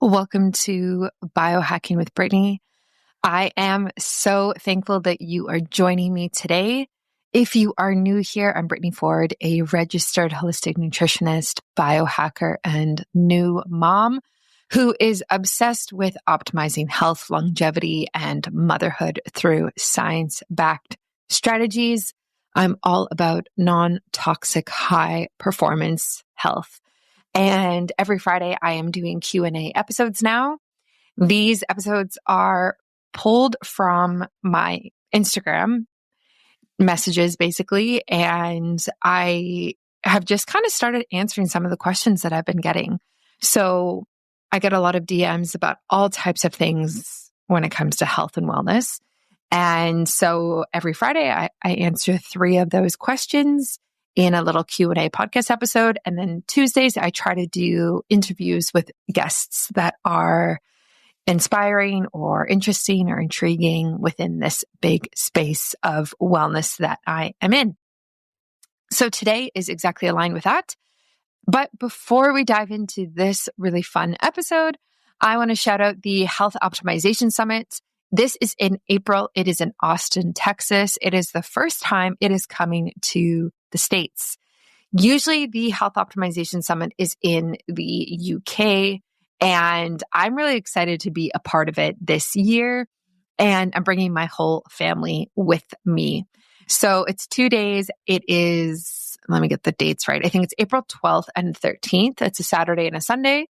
Welcome to Biohacking with Brittany. I am so thankful that you are joining me today. If you are new here, I'm Brittany Ford, a registered holistic nutritionist, biohacker, and new mom who is obsessed with optimizing health, longevity, and motherhood through science-backed strategies. I'm all about non-toxic, high-performance health. And every Friday I am doing Q&A episodes now. These episodes are pulled from my Instagram messages, basically. And I have just kind of started answering some of the questions that I've been getting. So I get a lot of DMs about all types of things when it comes to health and wellness. And so every Friday I answer 3 of those questions in a little Q&A podcast episode. And then Tuesdays, I try to do interviews with guests that are inspiring or interesting or intriguing within this big space of wellness that I am in. So today is exactly aligned with that. But before we dive into this really fun episode, I want to shout out the Health Optimization Summit. This is in April. It is in Austin, Texas. It is the first time it is coming to the States. Usually the Health Optimization Summit is in the UK, and I'm really excited to be a part of it this year. And I'm bringing my whole family with me. So it's 2 days. It is, let me get the dates right. I think it's April 12th and 13th. It's a Saturday and a Sunday.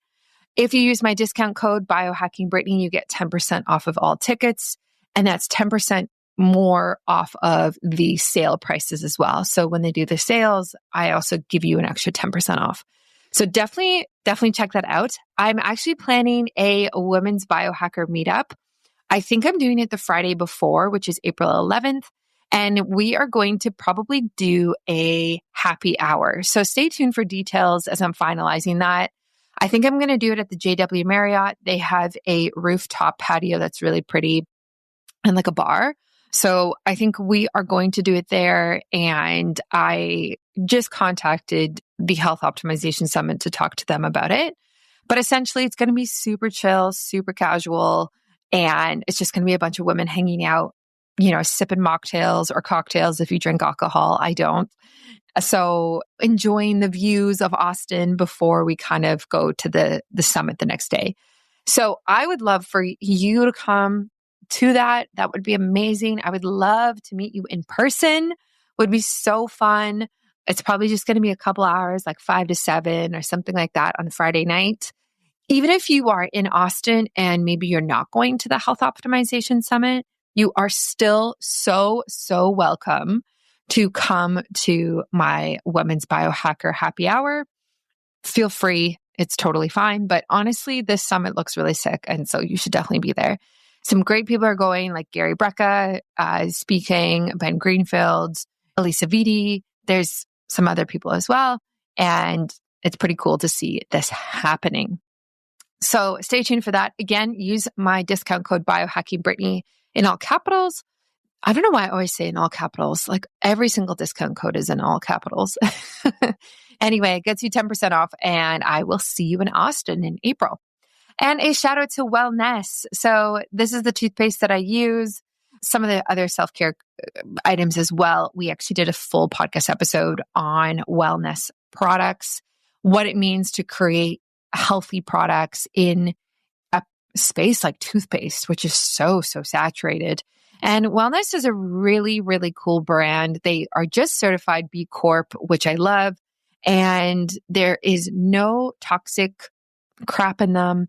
If you use my discount code BiohackingBrittany, you get 10% off of all tickets. And that's 10% more off of the sale prices as well. So when they do the sales, I also give you an extra 10% off. So definitely check that out. I'm actually planning a women's biohacker meetup. I think I'm doing it the Friday before, which is April 11th. And we are going to probably do a happy hour. So stay tuned for details as I'm finalizing that. I think I'm going to do it at the JW Marriott. They have a rooftop patio that's really pretty and like a bar. So I think we are going to do it there. And I just contacted the Health Optimization Summit to talk to them about it. But essentially, it's going to be super chill, super casual. And it's just going to be a bunch of women hanging out, sipping mocktails or cocktails if you drink alcohol. I don't. So enjoying the views of Austin before we kind of go to the summit the next day. So I would love for you to come to that. That would be amazing. I would love to meet you in person. Would be so fun. It's probably just going to be a couple hours, like 5 to 7 or something like that on Friday night. Even if you are in Austin and maybe you're not going to the Health Optimization Summit, you are still so welcome to come to my Women's Biohacker Happy Hour. Feel free. It's totally fine. But honestly, this summit looks really sick. And so you should definitely be there. Some great people are going, like Gary Brecka speaking, Ben Greenfield, Elisa Vitti. There's some other people as well. And it's pretty cool to see this happening. So stay tuned for that. Again, use my discount code BiohackingBrittany in all capitals. I don't know why I always say in all capitals. Like every single discount code is in all capitals. Anyway, it gets you 10% off, and I will see you in Austin in April. And a shout out to Wellness. So this is the toothpaste that I use. Some of the other self-care items as well. We actually did a full podcast episode on wellness products, what it means to create healthy products in a space like toothpaste, which is so saturated. And Wellness is a really cool brand. They are just certified B Corp, which I love. And there is no toxic crap in them.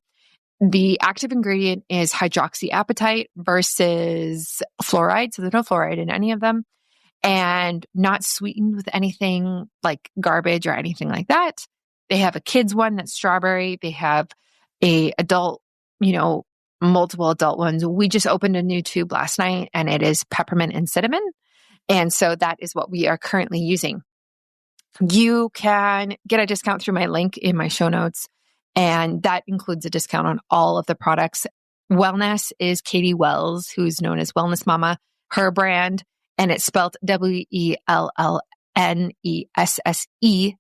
The active ingredient is hydroxyapatite versus fluoride. So there's no fluoride in any of them, and not sweetened with anything like garbage or anything like that. They have a kids one that's strawberry. They have a adult, multiple adult ones. We just opened a new tube last night, and it is peppermint and cinnamon. And so that is what we are currently using. You can get a discount through my link in my show notes. And that includes a discount on all of the products. Wellness is Katie Wells, who's known as Wellness Mama, her brand, and it's spelled WELLNESSE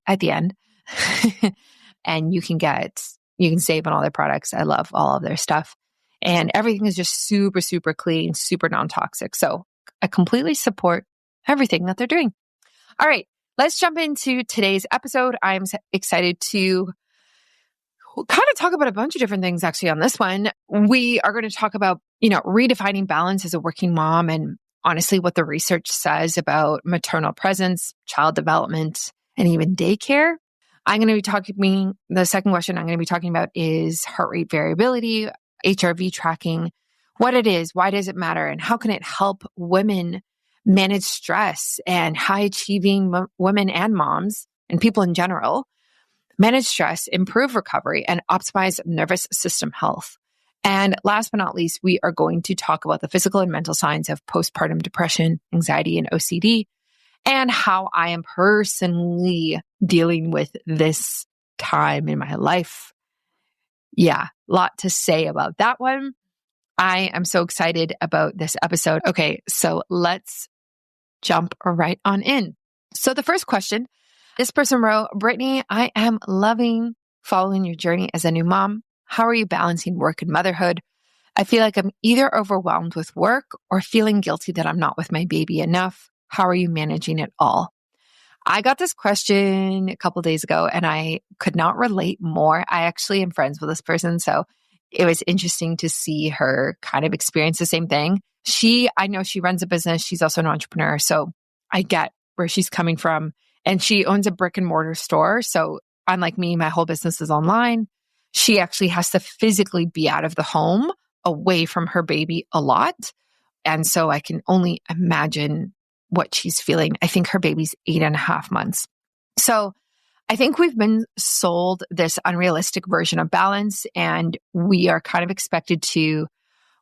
at the end. And you can get You can save on all their products. I love all of their stuff. And everything is just super, super clean, super non-toxic. So I completely support everything that they're doing. All right, let's jump into today's episode. I'm excited to kind of talk about a bunch of different things actually on this one. We are going to talk about, redefining balance as a working mom and honestly what the research says about maternal presence, child development, and even daycare. I'm going to be talking, the second question I'm going to be talking about is heart rate variability, HRV tracking, what it is, why does it matter, and how can it help women manage stress and high achieving women and moms and people in general manage stress, improve recovery, and optimize nervous system health. And last but not least, we are going to talk about the physical and mental signs of postpartum depression, anxiety, and OCD, and how I am personally dealing with this time in my life. Yeah, a lot to say about that one. I am so excited about this episode. Okay, so let's jump right on in. So the first question, this person wrote, Brittany, I am loving following your journey as a new mom. How are you balancing work and motherhood? I feel like I'm either overwhelmed with work or feeling guilty that I'm not with my baby enough. How are you managing it all? I got this question a couple of days ago and I could not relate more. I actually am friends with this person, so it was interesting to see her kind of experience the same thing. I know she runs a business. She's also an entrepreneur, so I get where she's coming from. And she owns a brick and mortar store. So unlike me, my whole business is online. She actually has to physically be out of the home, away from her baby a lot. And so I can only imagine what she's feeling. I think her baby's 8.5 months. So I think we've been sold this unrealistic version of balance, and we are kind of expected to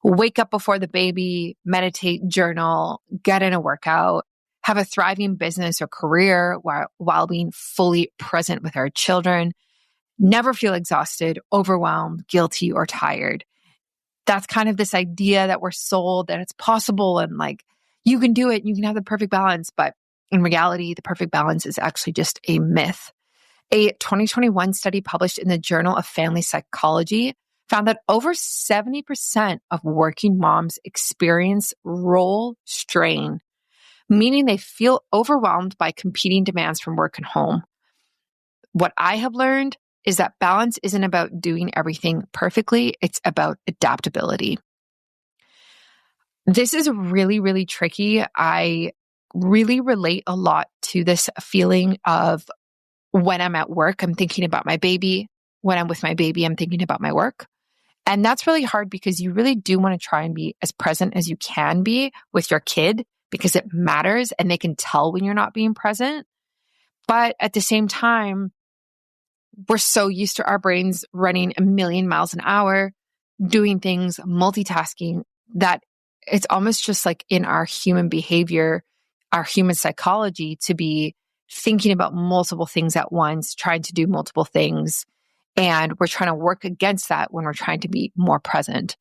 wake up before the baby, meditate, journal, get in a workout, have a thriving business or career while being fully present with our children, never feel exhausted, overwhelmed, guilty, or tired. That's kind of this idea that we're sold that it's possible and like you can do it, you can have the perfect balance. But in reality, the perfect balance is actually just a myth. A 2021 study published in the Journal of Family Psychology found that over 70% of working moms experience role strain, meaning they feel overwhelmed by competing demands from work and home. What I have learned is that balance isn't about doing everything perfectly. It's about adaptability. This is really, really tricky. I really relate a lot to this feeling of when I'm at work, I'm thinking about my baby. When I'm with my baby, I'm thinking about my work. And that's really hard because you really do want to try and be as present as you can be with your kid because it matters and they can tell when you're not being present. But at the same time, we're so used to our brains running 1,000,000 miles an hour, doing things, multitasking, that it's almost just like in our human behavior, our human psychology to be thinking about multiple things at once, trying to do multiple things. And we're trying to work against that when we're trying to be more present.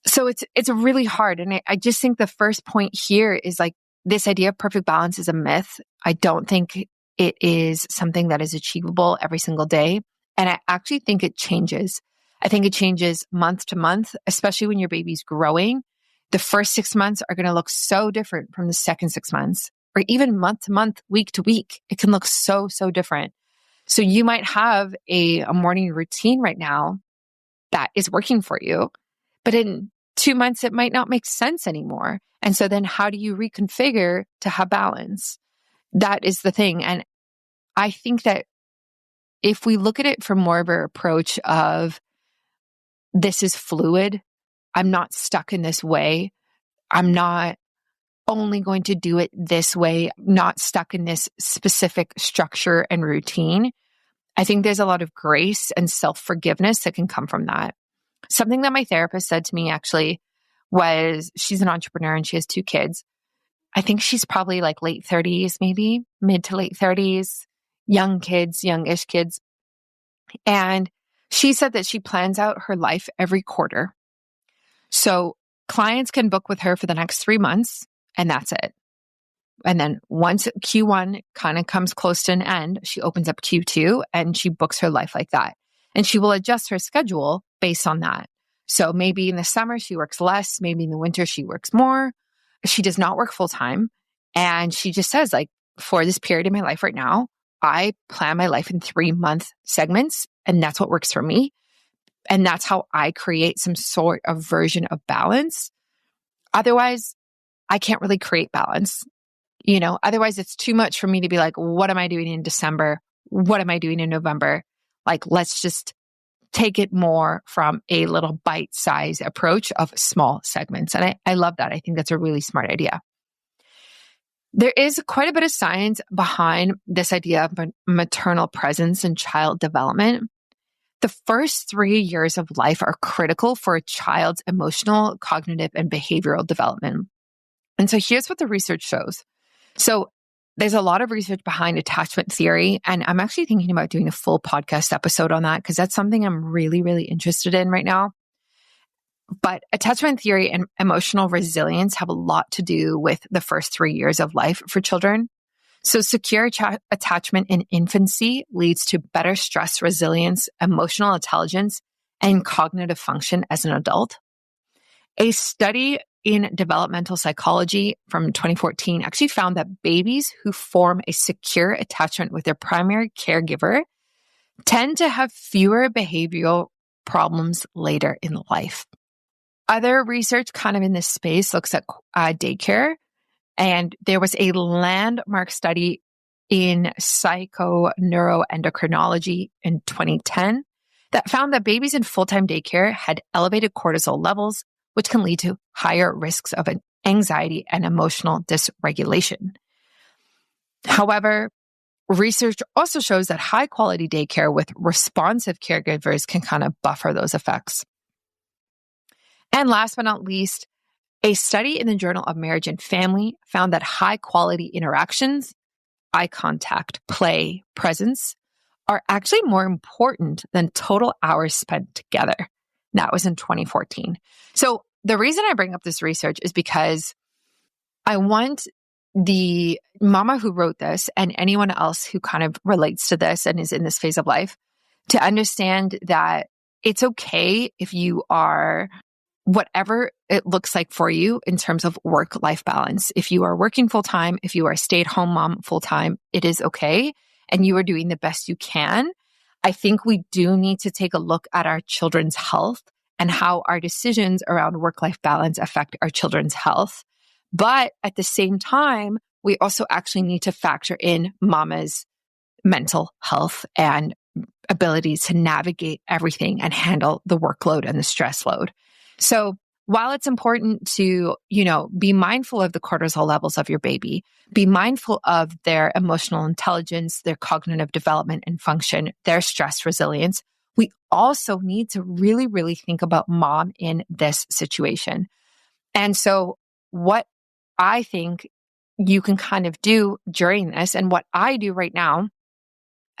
So it's really hard. And I just think the first point here is like this idea of perfect balance is a myth. I don't think it is something that is achievable every single day. And I actually think it changes. I think it changes month to month, especially when your baby's growing. The first 6 months are going to look so different from the second 6 months, or even month to month, week to week. It can look so, so different. So you might have a morning routine right now that is working for you, but in 2 months, it might not make sense anymore. And so then how do you reconfigure to have balance? That is the thing. And I think that if we look at it from more of an approach of this is fluid, I'm not stuck in this way. I'm not only going to do it this way, not stuck in this specific structure and routine. I think there's a lot of grace and self-forgiveness that can come from that. Something that my therapist said to me actually was, she's an entrepreneur and she has 2 kids. I think she's probably like late 30s, maybe mid to late 30s, young kids, youngish kids. And she said that she plans out her life every quarter. So clients can book with her for the next 3 months and that's it. And then once Q1 kind of comes close to an end, she opens up Q2 and she books her life like that. and she will adjust her schedule based on that. So maybe in the summer, she works less. Maybe in the winter, she works more. She does not work full time. And she just says, like, for this period in my life right now, I plan my life in 3-month segments, and that's what works for me. And that's how I create some sort of version of balance. Otherwise, I can't really create balance. Otherwise it's too much for me to be like, what am I doing in December? What am I doing in November? Like, let's just take it more from a little bite-sized approach of small segments. And I love that. I think that's a really smart idea. There is quite a bit of science behind this idea of maternal presence in child development. The first 3 years of life are critical for a child's emotional, cognitive, and behavioral development. And so here's what the research shows. So there's a lot of research behind attachment theory, and I'm actually thinking about doing a full podcast episode on that because that's something I'm really, really interested in right now. But attachment theory and emotional resilience have a lot to do with the first 3 years of life for children. So secure attachment in infancy leads to better stress resilience, emotional intelligence, and cognitive function as an adult. A study in developmental psychology from 2014 actually found that babies who form a secure attachment with their primary caregiver tend to have fewer behavioral problems later in life. Other research kind of in this space looks at daycare, and there was a landmark study in psychoneuroendocrinology in 2010 that found that babies in full-time daycare had elevated cortisol levels, which can lead to higher risks of anxiety and emotional dysregulation. However, research also shows that high-quality daycare with responsive caregivers can kind of buffer those effects. And last but not least, a study in the Journal of Marriage and Family found that high-quality interactions, eye contact, play, presence, are actually more important than total hours spent together. That was in 2014. So the reason I bring up this research is because I want the mama who wrote this and anyone else who kind of relates to this and is in this phase of life to understand that it's okay if you are whatever it looks like for you in terms of work-life balance. If you are working full-time, if you are a stay-at-home mom full-time, it is okay. And you are doing the best you can. I think we do need to take a look at our children's health and how our decisions around work-life balance affect our children's health. But at the same time, we also actually need to factor in mama's mental health and ability to navigate everything and handle the workload and the stress load. So while it's important to, be mindful of the cortisol levels of your baby, be mindful of their emotional intelligence, their cognitive development and function, their stress resilience, we also need to really, really think about mom in this situation. And so what I think you can kind of do during this, and what I do right now,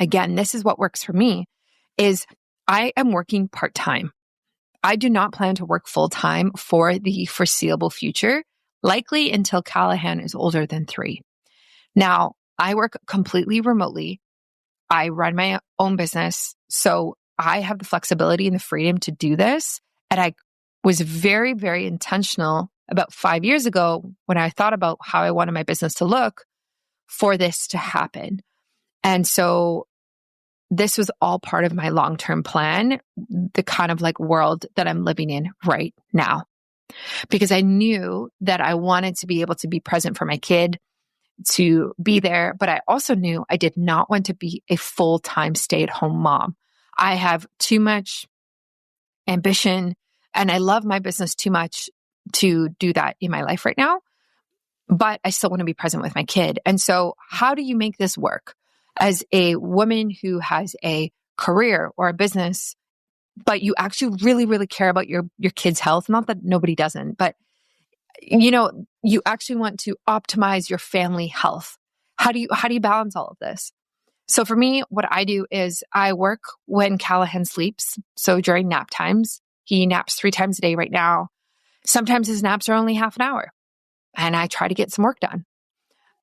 again, this is what works for me, is I am working part-time. I do not plan to work full-time for the foreseeable future, likely until Callahan is older than 3. Now, I work completely remotely. I run my own business, so I have the flexibility and the freedom to do this. And I was very, very intentional about 5 years ago when I thought about how I wanted my business to look for this to happen. And so this was all part of my long-term plan, the kind of like world that I'm living in right now. Because I knew that I wanted to be able to be present for my kid, to be there, but I also knew I did not want to be a full-time stay-at-home mom. I have too much ambition and I love my business too much to do that in my life right now, but I still want to be present with my kid. And so how do you make this work? As a woman who has a career or a business, but you actually really, really care about your kid's health, not that nobody doesn't, but you actually want to optimize your family health. How do you balance all of this? So for me, what I do is I work when Callahan sleeps. So during nap times, he naps 3 times a day right now. Sometimes his naps are only half an hour and I try to get some work done.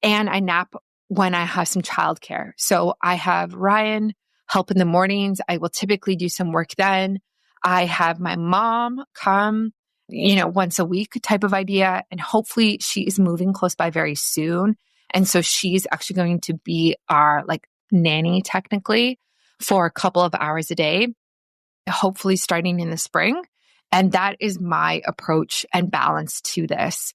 And I nap when I have some childcare. So I have Ryan help in the mornings. I will typically do some work then. I have my mom come, once a week type of idea. And hopefully she is moving close by very soon. And so she's actually going to be our nanny technically for a couple of hours a day, hopefully starting in the spring. And that is my approach and balance to this.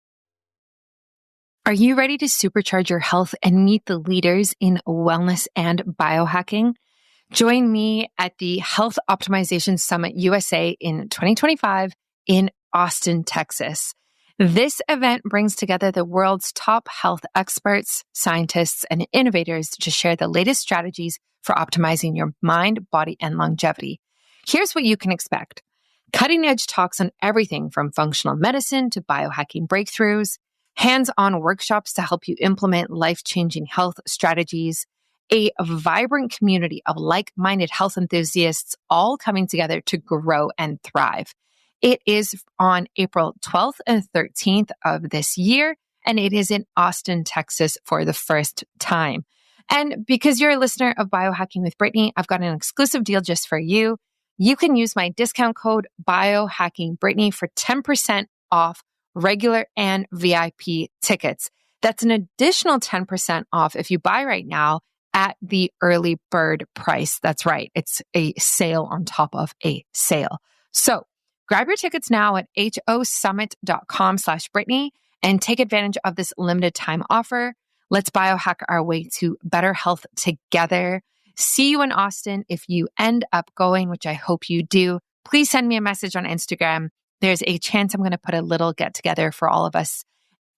Are you ready to supercharge your health and meet the leaders in wellness and biohacking? Join me at the Health Optimization Summit USA in 2025 in Austin, Texas. This event brings together the world's top health experts, scientists, and innovators to share the latest strategies for optimizing your mind, body, and longevity. Here's what you can expect. Cutting-edge talks on everything from functional medicine to biohacking breakthroughs, hands-on workshops to help you implement life-changing health strategies, a vibrant community of like-minded health enthusiasts all coming together to grow and thrive. It is on April 12th and 13th of this year, and it is in Austin, Texas for the first time. And because you're a listener of Biohacking with Brittany, I've got an exclusive deal just for you. You can use my discount code BiohackingBrittany for 10% off regular and VIP tickets. That's an additional 10% off if you buy right now at the early bird price. That's right. It's a sale on top of a sale. So grab your tickets now at hosummit.com/Brittany and take advantage of this limited time offer. Let's biohack our way to better health together. See you in Austin. If you end up going, which I hope you do, please send me a message on Instagram. There's a chance I'm going to put a little get together for all of us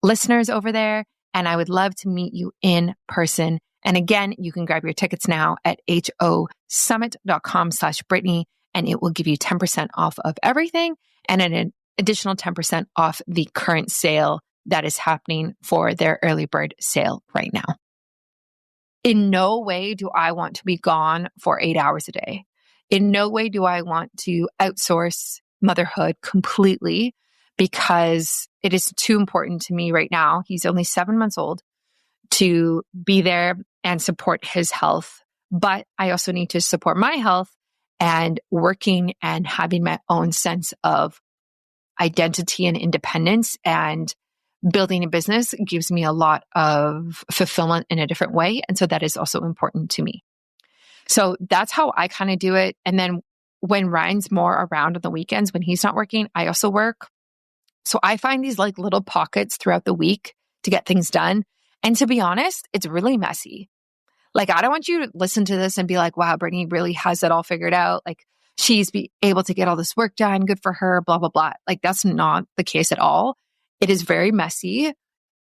listeners over there. And I would love to meet you in person. And again, you can grab your tickets now at hosummit.com/Brittany, and it will give you 10% off of everything and an additional 10% off the current sale that is happening for their early bird sale right now. In no way do I want to be gone for 8 hours a day. In no way do I want to outsource motherhood completely, because it is too important to me right now. He's only 7 months old, to be there and support his health. But I also need to support my health, and working and having my own sense of identity and independence, and building a business gives me a lot of fulfillment in a different way. And so that is also important to me. So that's how I kind of do it. And then when Ryan's more around on the weekends, when he's not working, I also work. So I find these little pockets throughout the week to get things done. And to be honest, it's really messy. I don't want you to listen to this and be like, wow, Brittany really has it all figured out. She's able to get all this work done. Good for her, blah, blah, blah. That's not the case at all. It is very messy.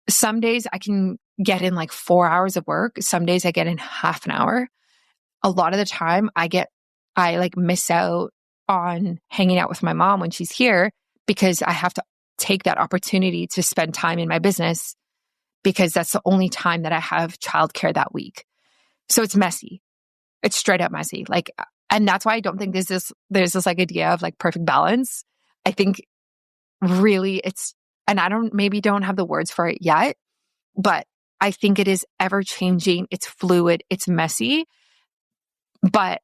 Some days I can get in 4 hours of work. Some days I get in half an hour. A lot of the time I miss out on hanging out with my mom when she's here, because I have to take that opportunity to spend time in my business, because that's the only time that I have childcare that week. So it's messy. It's straight up messy. And that's why I don't think there's this idea of perfect balance. I think really and I don't have the words for it yet, but I think it is ever changing. It's fluid. It's messy, but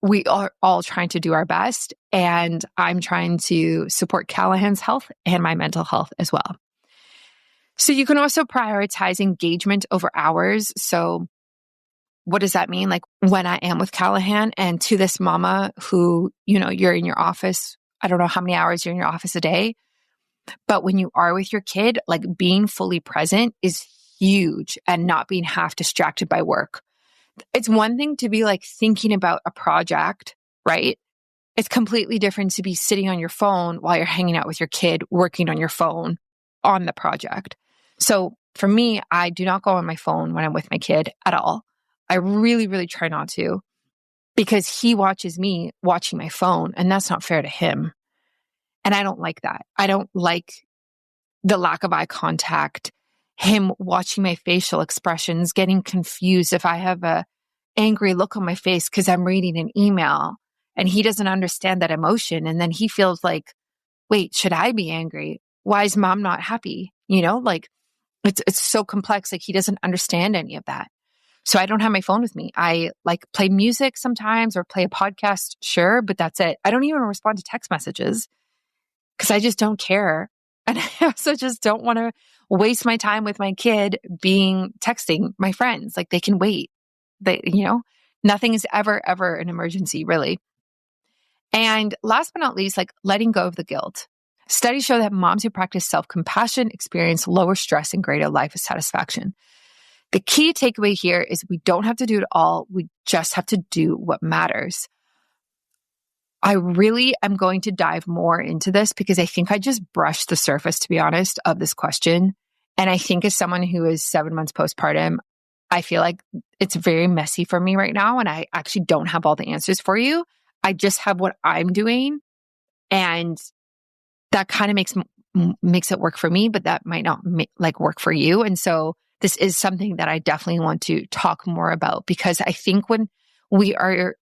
we are all trying to do our best. And I'm trying to support Callahan's health and my mental health as well. So you can also prioritize engagement over hours. So what does that mean? When I am with Callahan, and to this mama who, you're in your office, I don't know how many hours you're in your office a day, but when you are with your kid, being fully present is huge, and not being half distracted by work. It's one thing to be thinking about a project, right? It's completely different to be sitting on your phone while you're hanging out with your kid, working on your phone on the project. So for me, I do not go on my phone when I'm with my kid at all. I really, really try not to, because he watches me watching my phone, and that's not fair to him. And I don't like that. I don't like the lack of eye contact, him watching my facial expressions, getting confused if I have a angry look on my face because I'm reading an email and he doesn't understand that emotion. And then he feels wait, should I be angry? Why is mom not happy? It's so complex. He doesn't understand any of that. So I don't have my phone with me. I like play music sometimes or play a podcast, sure, but that's it. I don't even respond to text messages because I just don't care. And I also just don't want to waste my time with my kid texting my friends. Like they can wait. Nothing is ever an emergency, really. And last but not least, like letting go of the guilt. Studies show that moms who practice self-compassion experience lower stress and greater life satisfaction. The key takeaway here is we don't have to do it all. We just have to do what matters. I really am going to dive more into this because I think I just brushed the surface, to be honest, of this question. And I think as someone who is 7 months postpartum, I feel like it's very messy for me right now. And I actually don't have all the answers for you. I just have what I'm doing. And that kind of makes it work for me, but that might not work for you. And so this is something that I definitely want to talk more about, because I think when we are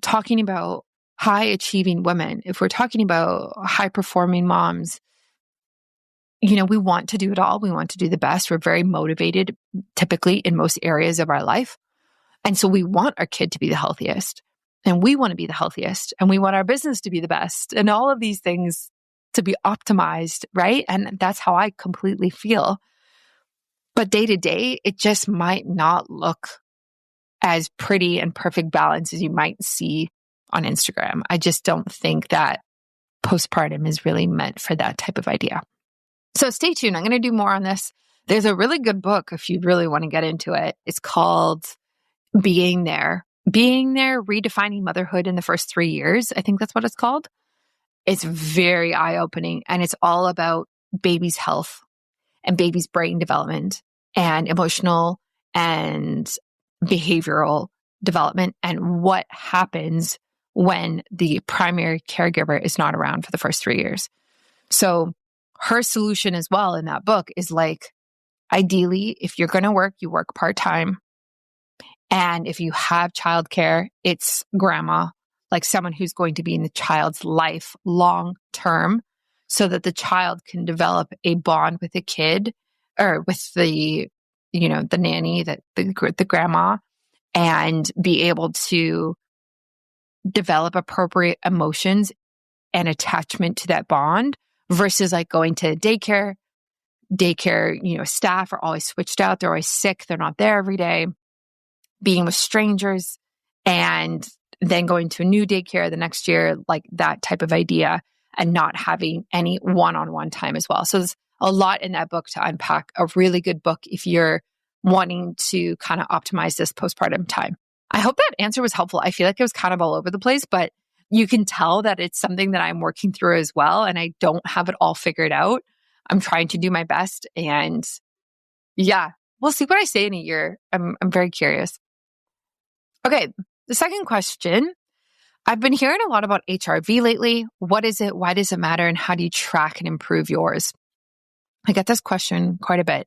talking about high achieving women, if we're talking about high performing moms, we want to do it all. We want to do the best. We're very motivated, typically in most areas of our life. And so we want our kid to be the healthiest, and we want to be the healthiest, and we want our business to be the best, and all of these things to be optimized, right? And that's how I completely feel. But day to day, it just might not look as pretty and perfect balance as you might see on Instagram. I just don't think that postpartum is really meant for that type of idea. So stay tuned. I'm going to do more on this. There's a really good book if you really want to get into it. It's called Being There, Redefining Motherhood in the First 3 Years. I think that's what it's called. It's very eye-opening, and it's all about baby's health and baby's brain development and emotional and behavioral development, and what happens when the primary caregiver is not around for the first 3 years. So her solution as well in that book is like, ideally, if you're going to work, you work part-time. And if you have childcare, it's grandma, like someone who's going to be in the child's life long-term, so that the child can develop a bond with the kid or with the nanny, the grandma, and be able to develop appropriate emotions and attachment to that bond, versus like going to daycare, staff are always switched out. They're always sick. They're not there every day, being with strangers, and then going to a new daycare the next year, like that type of idea, and not having any one-on-one time as well. So there's a lot in that book to unpack. A really good book if you're wanting to kind of optimize this postpartum time. I hope that answer was helpful. I feel like it was kind of all over the place, but you can tell that it's something that I'm working through as well. And I don't have it all figured out. I'm trying to do my best. And yeah, we'll see what I say in a year. I'm very curious. Okay, the second question. I've been hearing a lot about HRV lately. What is it? Why does it matter? And how do you track and improve yours? I get this question quite a bit.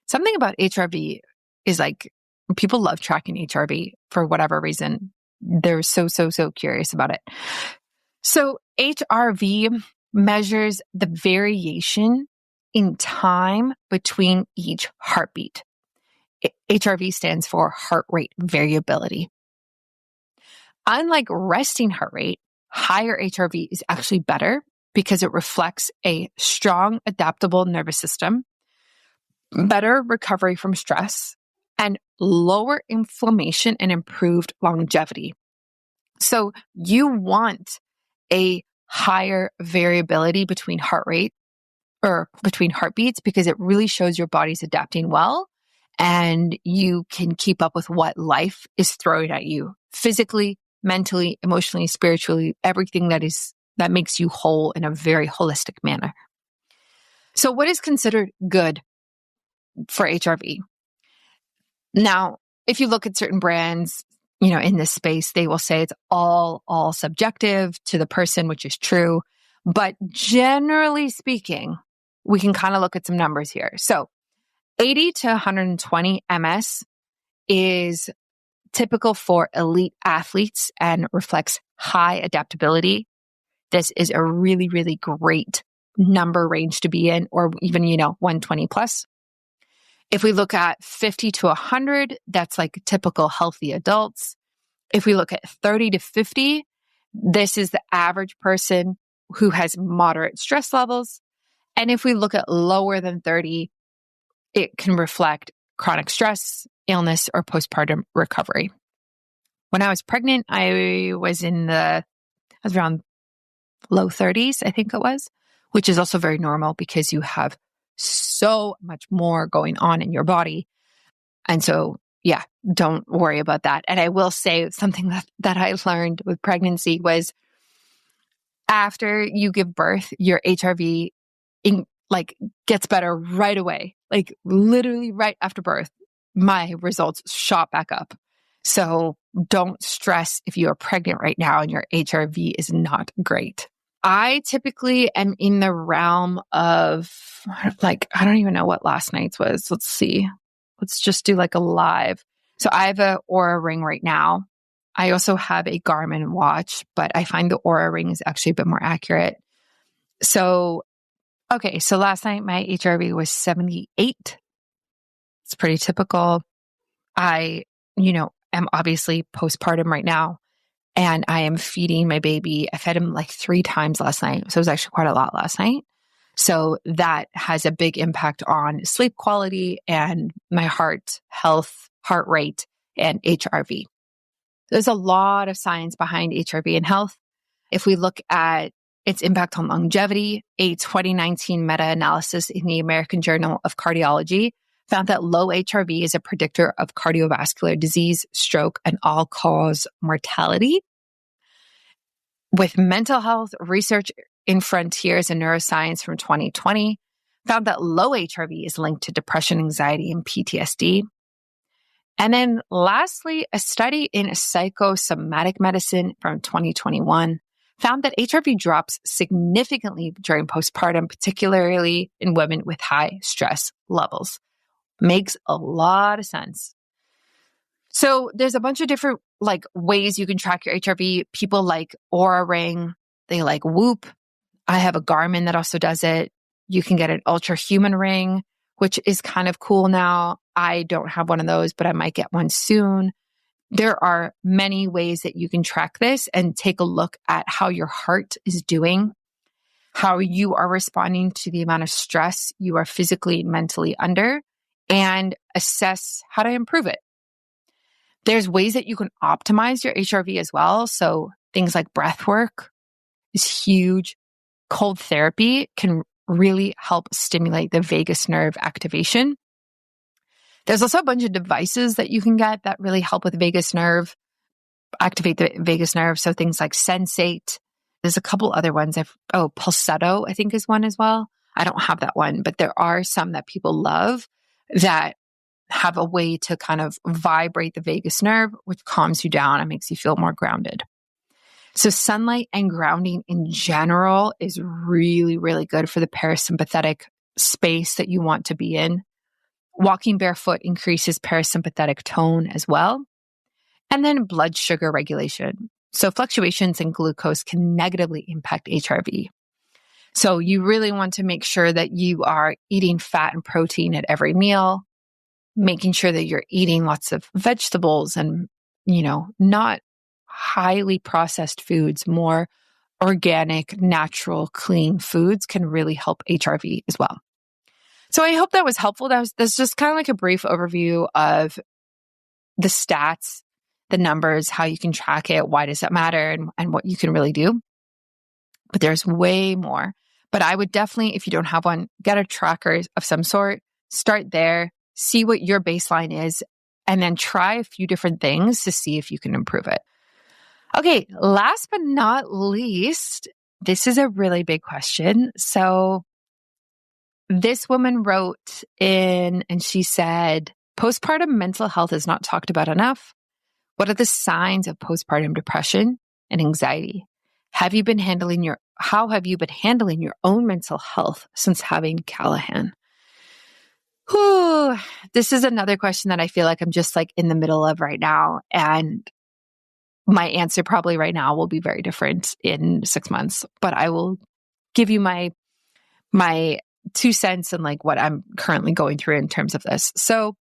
Something about HRV is like, people love tracking HRV for whatever reason. They're so curious about it. So HRV measures the variation in time between each heartbeat. HRV stands for heart rate variability. Unlike resting heart rate, higher HRV is actually better because it reflects a strong, adaptable nervous system, better recovery from stress, and lower inflammation and improved longevity. So you want a higher variability between heart rate or between heartbeats, because it really shows your body's adapting well, and you can keep up with what life is throwing at you physically, mentally, emotionally, spiritually, everything that makes you whole in a very holistic manner. So what is considered good for HRV? Now, if you look at certain brands, in this space, they will say it's all subjective to the person, which is true. But generally speaking, we can kind of look at some numbers here. So 80 to 120 ms is typical for elite athletes and reflects high adaptability. This is a really, really great number range to be in, or even, 120 plus. If we look at 50 to 100, that's like typical healthy adults. If we look at 30 to 50, this is the average person who has moderate stress levels. And if we look at lower than 30, it can reflect chronic stress, illness, or postpartum recovery. When I was pregnant, I was around low 30s, I think it was, which is also very normal because you have so much more going on in your body. And so, yeah, don't worry about that. And I will say something that I learned with pregnancy was after you give birth, your HRV gets better right away. Like literally right after birth, my results shot back up. So don't stress if you are pregnant right now and your HRV is not great. I typically am in the realm of I don't even know what last night's was. Let's see. Let's just do like a live. So I have a Aura ring right now. I also have a Garmin watch, but I find the Aura ring is actually a bit more accurate. So, okay. So last night my HRV was 78. It's pretty typical. I, am obviously postpartum right now. And I am feeding my baby. I fed him like 3 times last night. So it was actually quite a lot last night. So that has a big impact on sleep quality and my heart health, heart rate, and HRV. There's a lot of science behind HRV and health. If we look at its impact on longevity, a 2019 meta-analysis in the American Journal of Cardiology found that low HRV is a predictor of cardiovascular disease, stroke, and all-cause mortality. With mental health, research in Frontiers in Neuroscience from 2020 found that low HRV is linked to depression, anxiety, and PTSD. And then lastly, a study in psychosomatic medicine from 2021 found that HRV drops significantly during postpartum, particularly in women with high stress levels. Makes a lot of sense. So there's a bunch of different ways you can track your HRV. People like Oura Ring, they like Whoop. I have a Garmin that also does it. You can get an Ultra Human ring, which is kind of cool now. I don't have one of those, but I might get one soon. There are many ways that you can track this and take a look at how your heart is doing, how you are responding to the amount of stress you are physically and mentally under, and assess how to improve it. There's ways that you can optimize your HRV as well. So things like breath work is huge. Cold therapy can really help stimulate the vagus nerve activation. There's also a bunch of devices that you can get that really help with vagus nerve, activate the vagus nerve. So things like Sensate. There's a couple other ones. Pulsetto, I think is one as well. I don't have that one, but there are some that people love that have a way to kind of vibrate the vagus nerve, which calms you down and makes you feel more grounded. So sunlight and grounding in general is really, really good for the parasympathetic space that you want to be in. Walking barefoot increases parasympathetic tone as well. And then blood sugar regulation. So fluctuations in glucose can negatively impact HRV. So you really want to make sure that you are eating fat and protein at every meal, making sure that you're eating lots of vegetables and, not highly processed foods, more organic, natural, clean foods can really help HRV as well. So I hope that was helpful. That's just kind of like a brief overview of the stats, the numbers, how you can track it, why does that matter, and what you can really do. But there's way more. But I would definitely, if you don't have one, get a tracker of some sort, start there, see what your baseline is, and then try a few different things to see if you can improve it. Okay, last but not least, this is a really big question. So this woman wrote in and she said, postpartum mental health is not talked about enough. What are the signs of postpartum depression and anxiety? How have you been handling your own mental health since having Callahan? Whew, this is another question that I feel like I'm just in the middle of right now. And my answer probably right now will be very different in 6 months, but I will give you my 2 cents and like what I'm currently going through in terms of this. So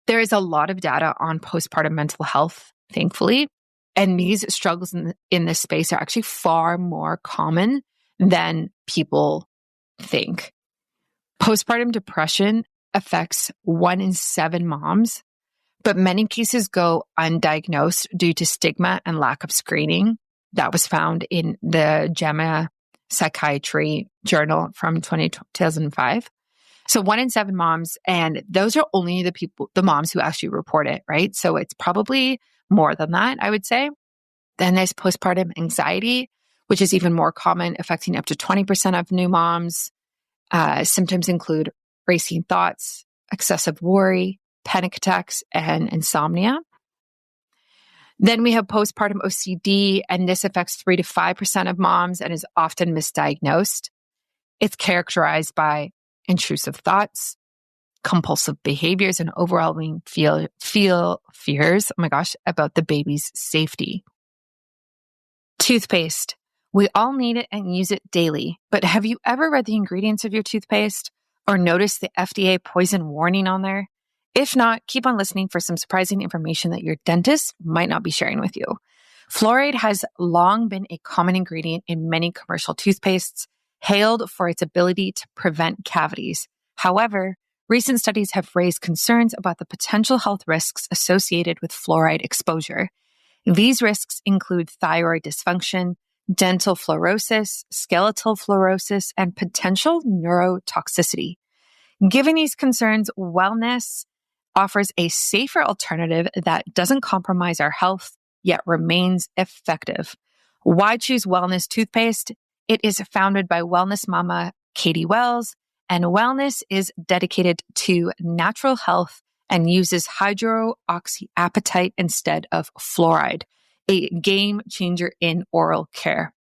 there is a lot of data on postpartum mental health, thankfully. And these struggles in this space are actually far more common than people think. Postpartum depression affects 1 in 7 moms, but many cases go undiagnosed due to stigma and lack of screening. That was found in the JAMA Psychiatry Journal from 2005. So 1 in 7 moms, and those are only the moms who actually report it, right? So it's probably more than that, I would say. Then there's postpartum anxiety, which is even more common, affecting up to 20% of new moms. Symptoms include racing thoughts, excessive worry, panic attacks, and insomnia. Then we have postpartum OCD, and this affects 3 to 5% of moms and is often misdiagnosed. It's characterized by intrusive thoughts, compulsive behaviors, and overwhelming fears, oh my gosh, about the baby's safety. Toothpaste. We all need it and use it daily, but have you ever read the ingredients of your toothpaste or noticed the FDA poison warning on there? If not, keep on listening for some surprising information that your dentist might not be sharing with you. Fluoride has long been a common ingredient in many commercial toothpastes, hailed for its ability to prevent cavities. However, recent studies have raised concerns about the potential health risks associated with fluoride exposure. These risks include thyroid dysfunction, dental fluorosis, skeletal fluorosis, and potential neurotoxicity. Given these concerns, wellness offers a safer alternative that doesn't compromise our health, yet remains effective. Why choose Wellness toothpaste? It is founded by wellness mama Katie Wells, and Wellness is dedicated to natural health and uses hydroxyapatite instead of fluoride, a game changer in oral care.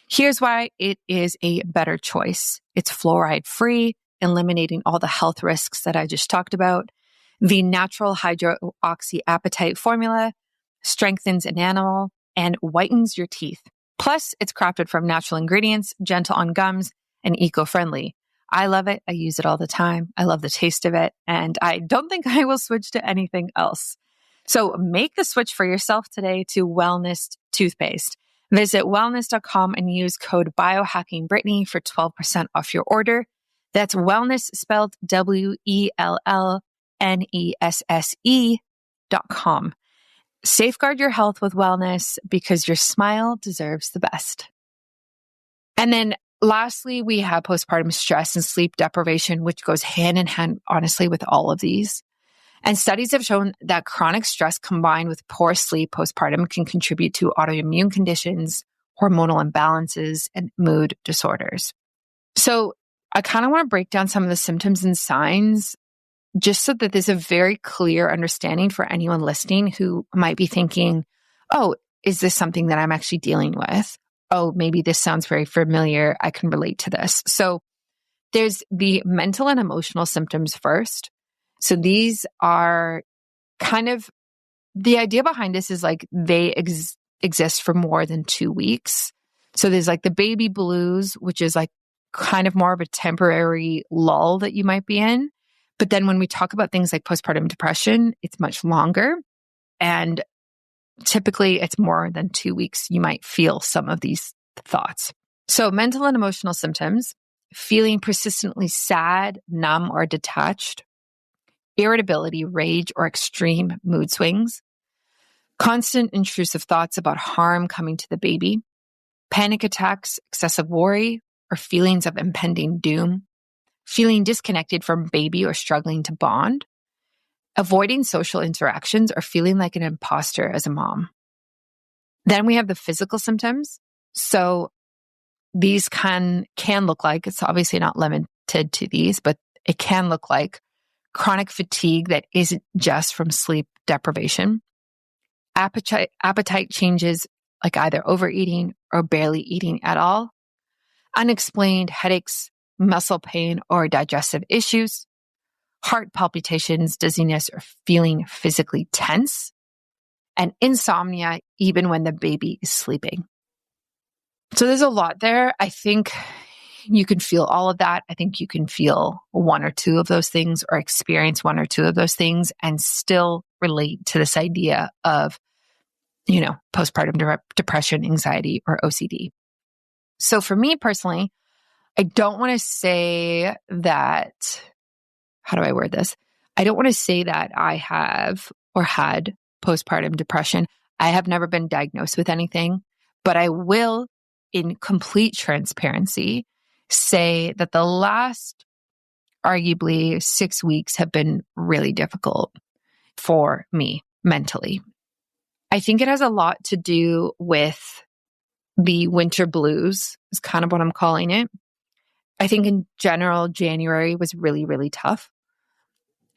Here's why it is a better choice. It's fluoride free, eliminating all the health risks that I just talked about. The natural hydroxyapatite formula strengthens enamel and whitens your teeth. Plus, it's crafted from natural ingredients, gentle on gums, and eco-friendly. I love it. I use it all the time. I love the taste of it, and I don't think I will switch to anything else. So make the switch for yourself today to Wellness toothpaste. Visit wellness.com and use code biohackingbrittany for 12% off your order. That's wellness spelled WELLNESSE.com. Safeguard your health with wellness because your smile deserves the best. And then lastly, we have postpartum stress and sleep deprivation, which goes hand in hand, honestly, with all of these. And studies have shown that chronic stress combined with poor sleep postpartum can contribute to autoimmune conditions, hormonal imbalances, and mood disorders. So I kind of want to break down some of the symptoms and signs just so that there's a very clear understanding for anyone listening who might be thinking, oh, is this something that I'm actually dealing with? Oh, maybe this sounds very familiar. I can relate to this. So there's the mental and emotional symptoms first. So these are kind of, the idea behind this is like they exist for more than 2 weeks. So there's like the baby blues, which is like kind of more of a temporary lull that you might be in. But then when we talk about things like postpartum depression, it's much longer. And typically it's more than 2 weeks. You might feel some of these thoughts. So mental and emotional symptoms: feeling persistently sad, numb, or detached; irritability, rage, or extreme mood swings; constant intrusive thoughts about harm coming to the baby; panic attacks, excessive worry, or feelings of impending doom; feeling disconnected from baby or struggling to bond; avoiding social interactions or feeling like an imposter as a mom. Then we have the physical symptoms. So these can look like, it's obviously not limited to these, but it can look like chronic fatigue that isn't just from sleep deprivation; appetite changes, like either overeating or barely eating at all; unexplained headaches, muscle pain, or digestive issues; heart palpitations, dizziness, or feeling physically tense; and insomnia, even when the baby is sleeping. So there's a lot there. I think, you can feel all of that. I think you can feel one or two of those things or experience one or two of those things and still relate to this idea of, postpartum depression, anxiety, or OCD. So for me personally, I don't want to say that, how do I word this? I don't want to say that I have or had postpartum depression. I have never been diagnosed with anything, but I will, in complete transparency, say that the last arguably 6 weeks have been really difficult for me mentally. I think it has a lot to do with the winter blues, is kind of what I'm calling it. I think in general, January was really, really tough.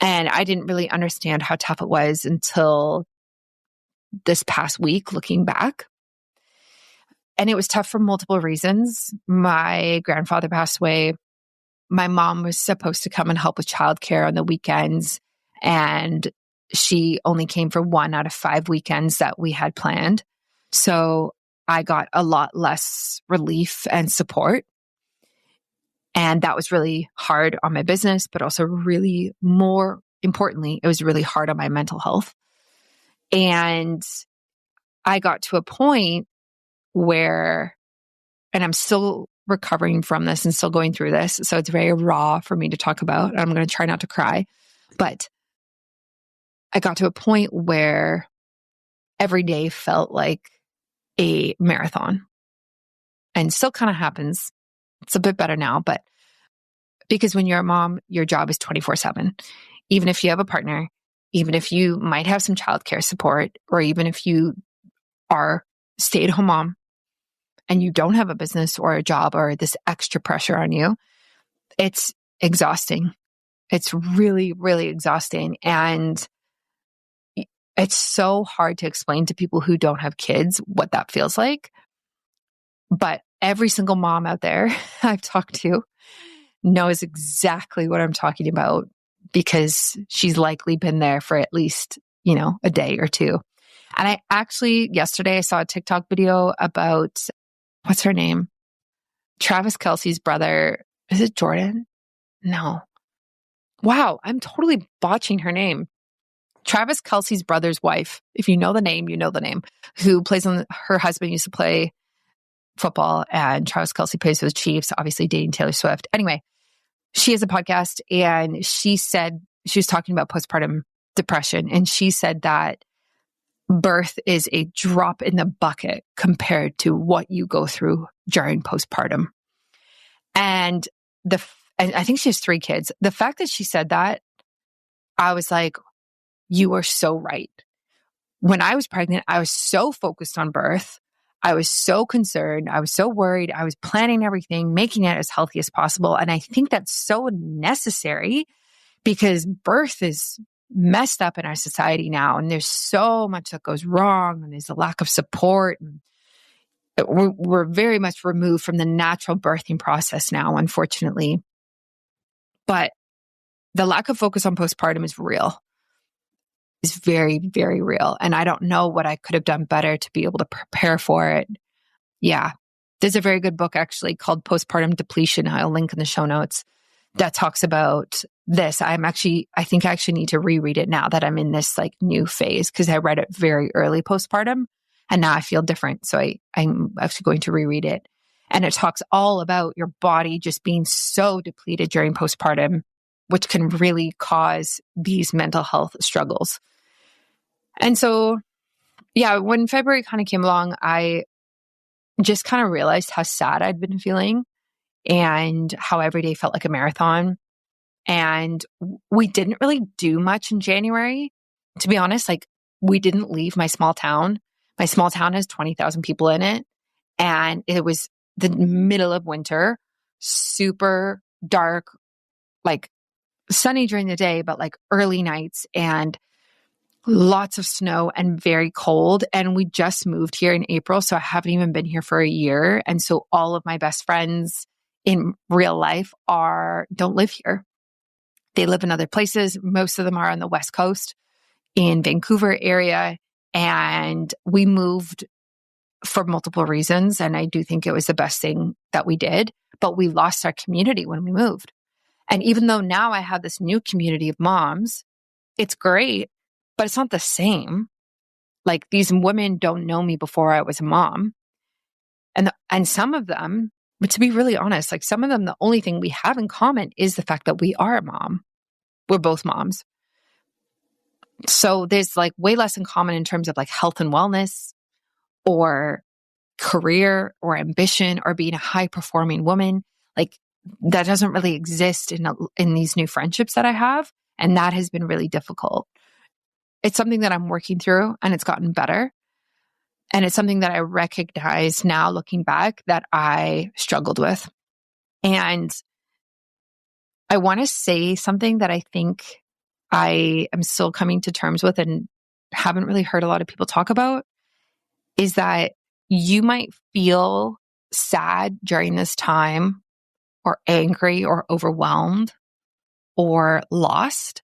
And I didn't really understand how tough it was until this past week, looking back. And it was tough for multiple reasons. My grandfather passed away. My mom was supposed to come and help with childcare on the weekends, and she only came for 1 out of 5 weekends that we had planned. So I got a lot less relief and support. And that was really hard on my business, but also really, more importantly, it was really hard on my mental health. And I got to a point where, and I'm still recovering from this and still going through this, so it's very raw for me to talk about. I'm going to try not to cry, but I got to a point where every day felt like a marathon, and still kind of happens. It's a bit better now, but because when you're a mom, your job is 24/7. Even if you have a partner, even if you might have some childcare support, or even if you are stay-at-home mom and you don't have a business or a job or this extra pressure on you, it's exhausting. It's really, really exhausting. And it's so hard to explain to people who don't have kids what that feels like. But every single mom out there I've talked to knows exactly what I'm talking about, because she's likely been there for at least, a day or two. And I actually, yesterday, I saw a TikTok video about, what's her name? Travis Kelce's brother. Is it Jordan? No. Wow, I'm totally botching her name. Travis Kelce's brother's wife. If you know the name, you know the name. Who plays on, her husband used to play football, and Travis Kelce plays for the Chiefs, obviously dating Taylor Swift. Anyway, she has a podcast, and she said, she was talking about postpartum depression, and she said that birth is a drop in the bucket compared to what you go through during postpartum. And and I think she has 3 kids. The fact that she said that, I was like, you are so right. When I was pregnant, I was so focused on birth. I was so concerned. I was so worried. I was planning everything, making it as healthy as possible. And I think that's so necessary, because birth is messed up in our society now. And there's so much that goes wrong, and there's a lack of support. And we're very much removed from the natural birthing process now, unfortunately. But the lack of focus on postpartum is real. Is very, very real. And I don't know what I could have done better to be able to prepare for it. Yeah. There's a very good book actually called Postpartum Depletion. I'll link in the show notes, that talks about this. I think I actually need to reread it now that I'm in this new phase, because I read it very early postpartum and now I feel different. So I'm actually going to reread it. And it talks all about your body just being so depleted during postpartum, which can really cause these mental health struggles. And so, yeah, when February kind of came along, I just kind of realized how sad I'd been feeling and how every day felt like a marathon. And we didn't really do much in January. To be honest, we didn't leave my small town. My small town has 20,000 people in it. And it was the middle of winter, super dark, sunny during the day, but early nights, and lots of snow and very cold. And we just moved here in April, so I haven't even been here for a year. And so all of my best friends in real life don't live here. They live in other places. Most of them are on the West Coast in Vancouver area. And we moved for multiple reasons. And I do think it was the best thing that we did. but we lost our community when we moved. And even though now I have this new community of moms, it's great, but it's not the same. Like, these women don't know me before I was a mom. And some of them, but to be really honest, like, some of them, the only thing we have in common is the fact that we are a mom. We're both moms. So there's like way less in common in terms of like health and wellness or career or ambition or being a high performing woman. Like, that doesn't really exist in these new friendships that I have. And that has been really difficult. It's something that I'm working through, and it's gotten better. And it's something that I recognize now looking back that I struggled with. And I want to say something that I think I am still coming to terms with and haven't really heard a lot of people talk about, is that you might feel sad during this time, or angry or overwhelmed or lost,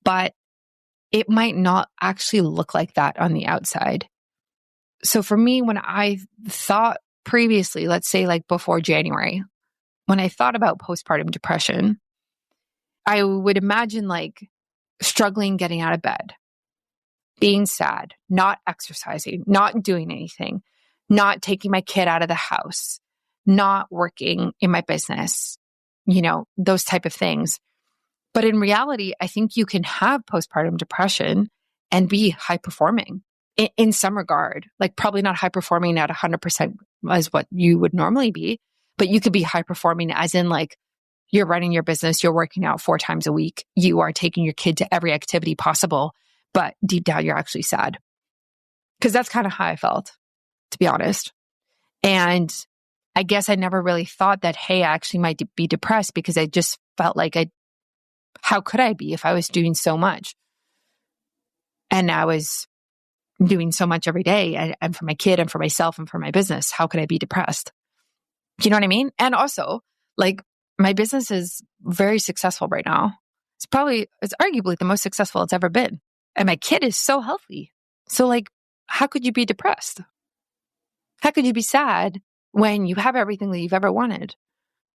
but it might not actually look like that on the outside. So for me, when I thought previously, let's say like before January, when I thought about postpartum depression, I would imagine like struggling getting out of bed, being sad, not exercising, not doing anything, not taking my kid out of the house, not working in my business, those type of things. But in reality, I think you can have postpartum depression and be high performing in some regard, like probably not high performing at 100% as what you would normally be, but you could be high performing as in like you're running your business, you're working out 4 times a week, you are taking your kid to every activity possible, but deep down you're actually sad. Because that's kind of how I felt, to be honest. And I guess I never really thought that, hey, I actually might be depressed, because I just felt like how could I be if I was doing so much? And I was doing so much every day, and for my kid and for myself and for my business. How could I be depressed? You know what I mean? And also, like, my business is very successful right now. It's arguably the most successful it's ever been. And my kid is so healthy. So like, how could you be depressed? How could you be sad when you have everything that you've ever wanted?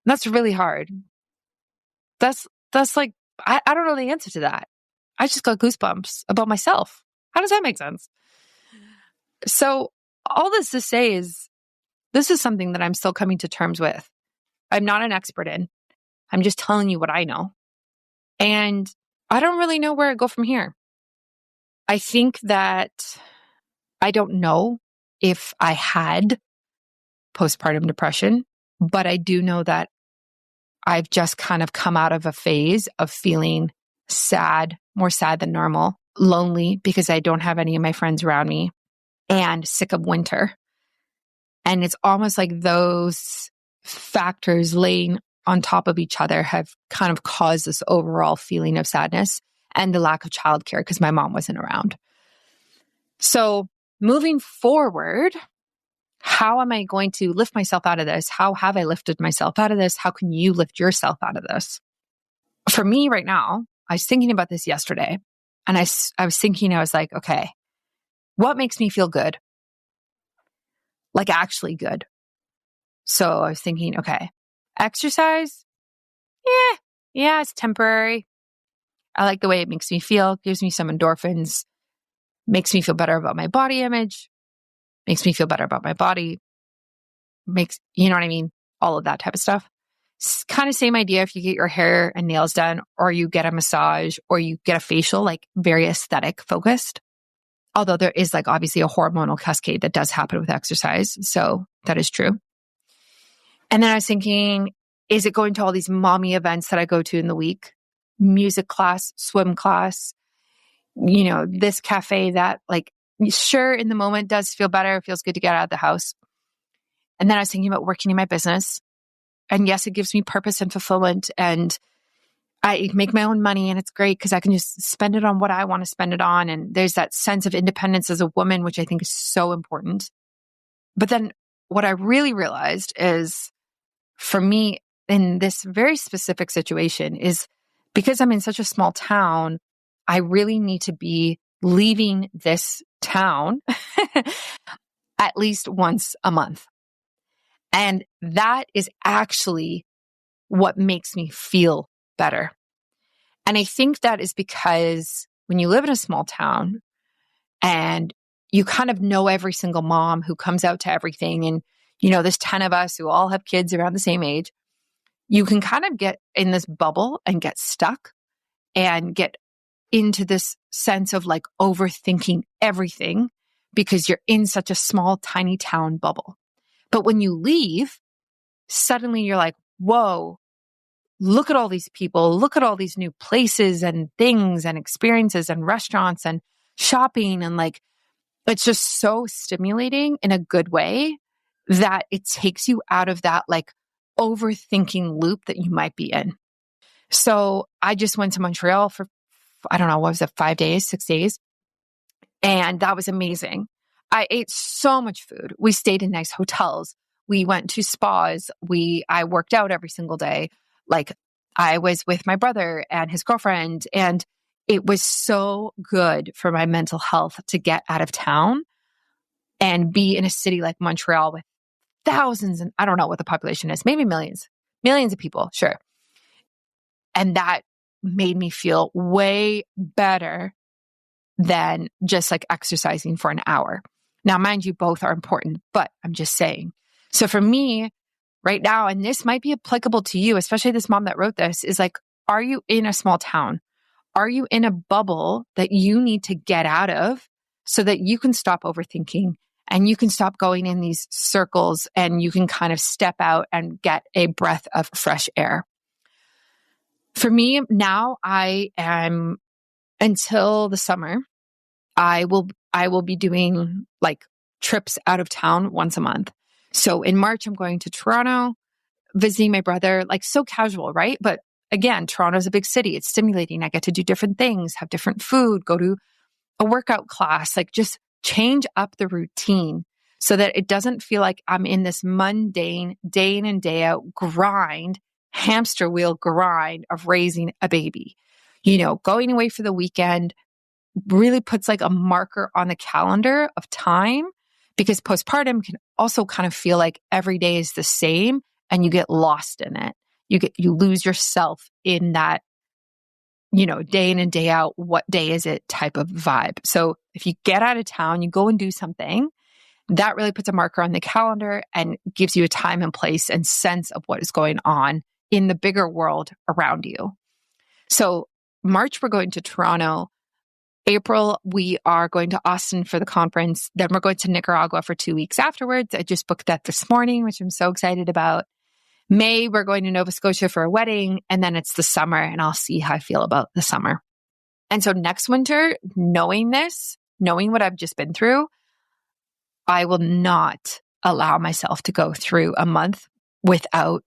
That's really hard. That's like, I don't know the answer to that. I just got goosebumps about myself. How does that make sense? So all this to say is, this is something that I'm still coming to terms with. I'm not an expert in. I'm just telling you what I know. And I don't really know where I go from here. I think that I don't know if I had postpartum depression, but I do know that I've just kind of come out of a phase of feeling sad, more sad than normal, lonely because I don't have any of my friends around me, and sick of winter. And it's almost like those factors laying on top of each other have kind of caused this overall feeling of sadness and the lack of childcare because my mom wasn't around. So moving forward, how am I going to lift myself out of this? How have I lifted myself out of this? How can you lift yourself out of this? For me right now, I was thinking about this yesterday, and I was thinking, I was like, okay, what makes me feel good? Like actually good. So I was thinking, okay, exercise? Yeah, it's temporary. I like the way it makes me feel, gives me some endorphins, makes me feel better about my body image, makes me feel better about my body, you know what I mean? All of that type of stuff. It's kind of same idea if you get your hair and nails done, or you get a massage, or you get a facial, like very aesthetic focused. Although there is like obviously a hormonal cascade that does happen with exercise. So that is true. And then I was thinking, is it going to all these mommy events that I go to in the week? Music class, swim class, this cafe that, like, sure, in the moment does feel better. It feels good to get out of the house. And then I was thinking about working in my business. And yes, it gives me purpose and fulfillment. And I make my own money, and it's great because I can just spend it on what I want to spend it on. And there's that sense of independence as a woman, which I think is so important. But then what I really realized is, for me in this very specific situation, is because I'm in such a small town, I really need to be leaving this town at least once a month. And that is actually what makes me feel better. And I think that is because when you live in a small town and you kind of know every single mom who comes out to everything, and there's 10 of us who all have kids around the same age, you can kind of get in this bubble and get stuck and get into this sense of like overthinking everything because you're in such a small, tiny town bubble. But when you leave, suddenly you're like, whoa, look at all these people, look at all these new places and things and experiences and restaurants and shopping. And like, it's just so stimulating in a good way that it takes you out of that like overthinking loop that you might be in. So I just went to Montreal for, I don't know, what was it, 5 days, 6 days? And that was amazing. I ate so much food. We stayed in nice hotels. We went to spas. I worked out every single day. Like I was with my brother and his girlfriend, and it was so good for my mental health to get out of town and be in a city like Montreal with thousands, and I don't know what the population is, maybe millions of people, sure. And that made me feel way better than just like exercising for an hour. Now, mind you, both are important, but I'm just saying. So for me right now, and this might be applicable to you, especially this mom that wrote this, is like, are you in a small town? Are you in a bubble that you need to get out of so that you can stop overthinking and you can stop going in these circles and you can kind of step out and get a breath of fresh air? For me now, I am, until the summer, I will be doing like trips out of town once a month. So in March, I'm going to Toronto, visiting my brother, like so casual, right? But again, Toronto's a big city. It's stimulating. I get to do different things, have different food, go to a workout class, like just change up the routine so that it doesn't feel like I'm in this mundane day in and day out grind, hamster wheel grind of raising a baby. Going away for the weekend really puts like a marker on the calendar of time, because postpartum can also kind of feel like every day is the same and you get lost in it. You lose yourself in that, day in and day out, what day is it type of vibe. So if you get out of town, you go and do something, that really puts a marker on the calendar and gives you a time and place and sense of what is going on in the bigger world around you. So March, we're going to Toronto. April, we are going to Austin for the conference. Then we're going to Nicaragua for 2 weeks afterwards. I just booked that this morning, which I'm so excited about. May, we're going to Nova Scotia for a wedding, and then it's the summer, and I'll see how I feel about the summer. And so next winter, knowing what I've just been through, I will not allow myself to go through a month without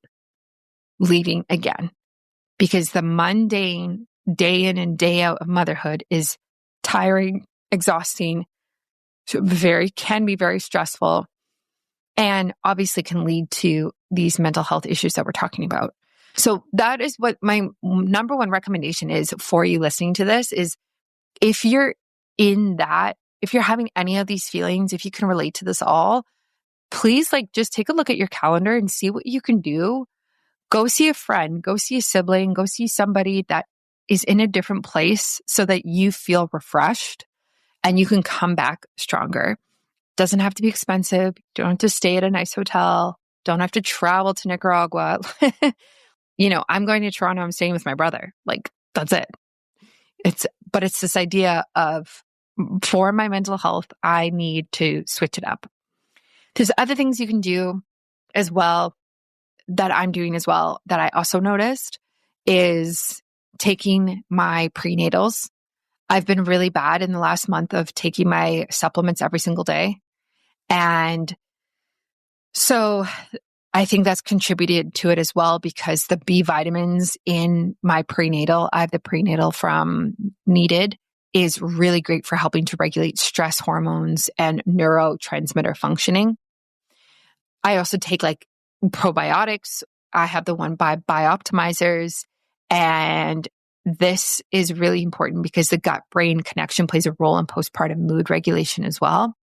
leaving again, because the mundane day in and day out of motherhood is tiring, exhausting, can be very stressful, and obviously can lead to these mental health issues that we're talking about. So that is what my number one recommendation is for you listening to this is, if you're having any of these feelings, if you can relate to this all, please just take a look at your calendar and see what you can do. Go see a friend, go see a sibling, go see somebody that is in a different place so that you feel refreshed and you can come back stronger. Doesn't have to be expensive. Don't have to stay at a nice hotel. Don't have to travel to Nicaragua. I'm going to Toronto. I'm staying with my brother. That's it. But it's this idea of, for my mental health, I need to switch it up. There's other things you can do as well that I'm doing as well that I also noticed is taking my prenatals. I've been really bad in the last month of taking my supplements every single day. And so I think that's contributed to it as well, because the B vitamins in my prenatal, I have the prenatal from Needed, is really great for helping to regulate stress hormones and neurotransmitter functioning. I also take probiotics. I have the one by Bioptimizers, and this is really important because the gut-brain connection plays a role in postpartum mood regulation as well.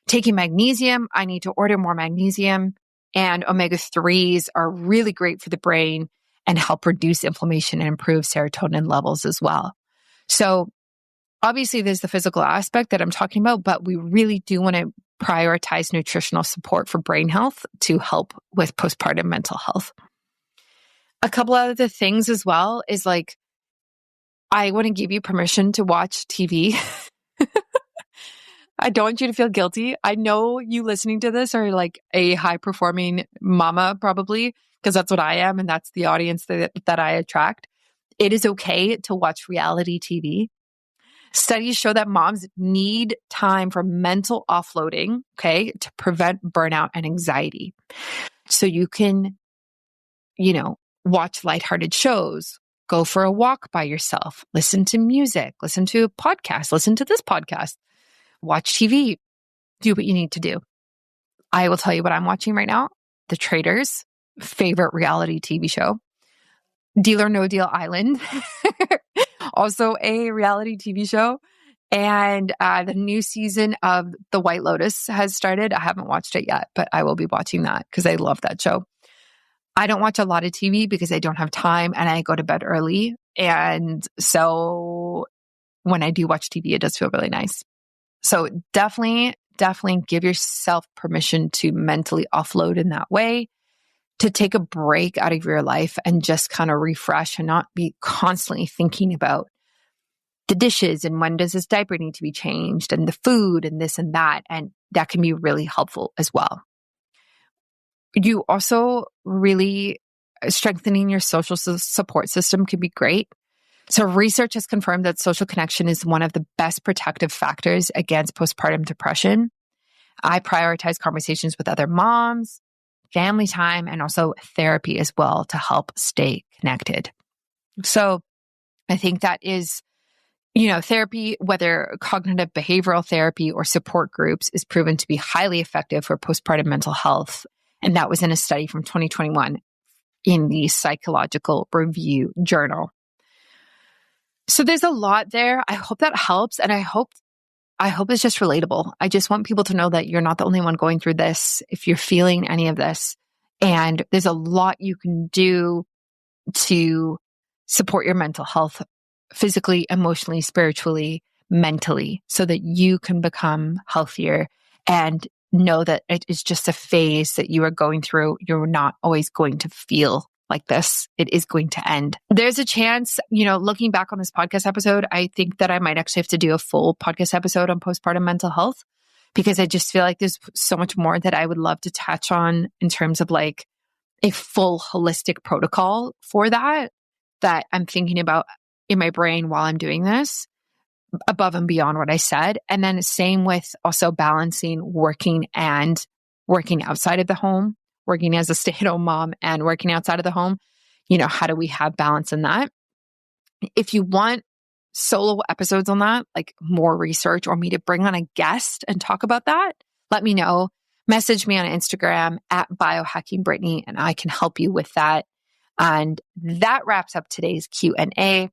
Taking magnesium, I need to order more magnesium. And omega-3s are really great for the brain and help reduce inflammation and improve serotonin levels as well. So obviously there's the physical aspect that I'm talking about, but we really do want to prioritize nutritional support for brain health to help with postpartum mental health. A couple other things as well is like, I want to give you permission to watch TV. I don't want you to feel guilty. I know you listening to this are like a high performing mama, probably, because that's what I am. And that's the audience that I attract. It is okay to watch reality TV. Studies show that moms need time for mental offloading, okay, to prevent burnout and anxiety. So you can, watch lighthearted shows, go for a walk by yourself, listen to music, listen to a podcast, listen to this podcast, watch TV, do what you need to do. I will tell you what I'm watching right now. The Trader's favorite reality TV show, Deal or No Deal Island, also a reality TV show. And the new season of The White Lotus has started. I haven't watched it yet, but I will be watching that because I love that show. I don't watch a lot of TV because I don't have time and I go to bed early. And so when I do watch TV, it does feel really nice. So definitely give yourself permission to mentally offload in that way, to take a break out of your life and just kind of refresh and not be constantly thinking about the dishes and when does this diaper need to be changed and the food and this and that. And that can be really helpful as well. You also really strengthening your social support system can be great. So research has confirmed that social connection is one of the best protective factors against postpartum depression. I prioritize conversations with other moms, family time, and also therapy as well to help stay connected. So I think that is, therapy, whether cognitive behavioral therapy or support groups, is proven to be highly effective for postpartum mental health. And that was in a study from 2021 in the Psychological Review Journal. So there's a lot there. I hope that helps. And I hope it's just relatable. I just want people to know that you're not the only one going through this if you're feeling any of this. And there's a lot you can do to support your mental health physically, emotionally, spiritually, mentally, so that you can become healthier and know that it is just a phase that you are going through. You're not always going to feel like this. It is going to end. There's a chance, looking back on this podcast episode, I think that I might actually have to do a full podcast episode on postpartum mental health, because I just feel like there's so much more that I would love to touch on in terms of like a full holistic protocol for that I'm thinking about in my brain while I'm doing this, above and beyond what I said. And then same with also balancing working outside of the home, working as a stay-at-home mom and working outside of the home. How do we have balance in that? If you want solo episodes on that, like more research or me to bring on a guest and talk about that, let me know. Message me on Instagram at biohackingbrittany and I can help you with that. And that wraps up today's Q&A.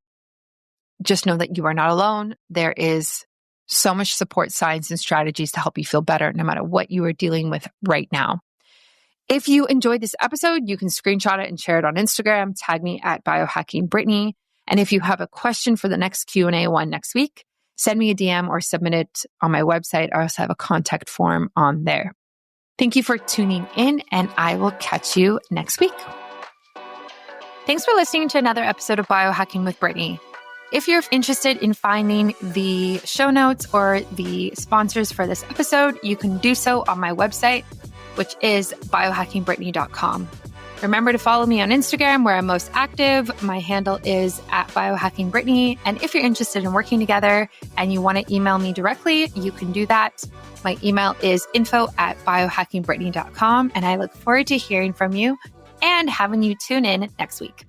Just know that you are not alone. There is so much support, science, and strategies to help you feel better no matter what you are dealing with right now. If you enjoyed this episode, you can screenshot it and share it on Instagram. Tag me at biohackingbrittany. And if you have a question for the next Q&A one next week, send me a DM or submit it on my website. I also have a contact form on there. Thank you for tuning in, and I will catch you next week. Thanks for listening to another episode of Biohacking with Brittany. If you're interested in finding the show notes or the sponsors for this episode, you can do so on my website, which is biohackingbrittany.com. Remember to follow me on Instagram, where I'm most active. My handle is at biohackingbrittany. And if you're interested in working together and you want to email me directly, you can do that. My email is info@biohackingbrittany.com. And I look forward to hearing from you and having you tune in next week.